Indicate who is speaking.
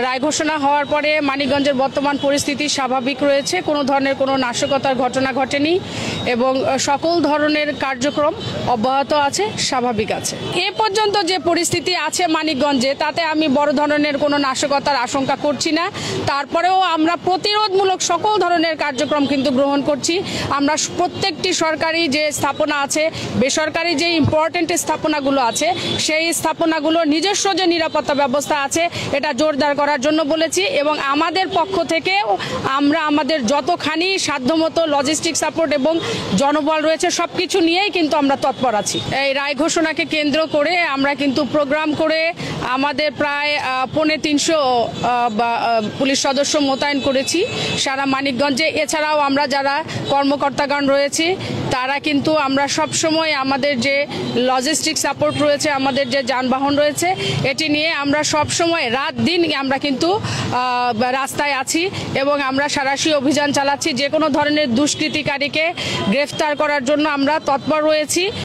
Speaker 1: রায় ঘোষণা হওয়ার পরে মানিকগঞ্জের বর্তমান পরিস্থিতি স্বাভাবিক রয়েছে, কোনো ধরনের কোনো নাশকতার ঘটনা ঘটেনি এবং সকল ধরনের কার্যক্রম অব্যাহত আছে, স্বাভাবিক আছে। এ পর্যন্ত যে পরিস্থিতি আছে মানিকগঞ্জে, তাতে আমি বড় ধরনের কোনো নাশকতার আশঙ্কা করছি না। তারপরেও আমরা প্রতিরোধমূলক সকল ধরনের কার্যক্রম কিন্তু গ্রহণ করছি। আমরা প্রত্যেকটি সরকারি যে স্থাপনা আছে, বেসরকারি যে ইম্পর্টেন্ট স্থাপনাগুলো আছে, সেই স্থাপনাগুলোর নিজস্ব যে নিরাপত্তা ব্যবস্থা আছে এটা জোরদার করার জন্য বলেছি এবং আমাদের পক্ষ থেকে আমরা আমাদের যতখানি সাধ্যমতো লজিস্টিক সাপোর্ট এবং জনবল রয়েছে সবকিছু নিয়েই কিন্তু আমরা তৎপর আছি। এই রায় ঘোষণাকে কেন্দ্র করে আমরা কিন্তু প্রোগ্রাম করে আমাদের প্রায় 350 পুলিশ সদস্য মোতায়েন করেছি সারা মানিকগঞ্জে। এছাড়াও আমরা যারা কর্মকর্তাগণ রয়েছি তারা কিন্তু আমরা সবসময় আমাদের যে লজিস্টিক সাপোর্ট রয়েছে, আমাদের যে যানবাহন রয়েছে, এটি নিয়ে আমরা সবসময় রাত দিন আমরা কিন্তু রাস্তায় আছি এবং আমরা সাঁড়াশি অভিযান চালাচ্ছি। যে কোনো ধরনের দুষ্কৃতিকারীকে গ্রেফতার করার জন্য আমরা তৎপর রয়েছি।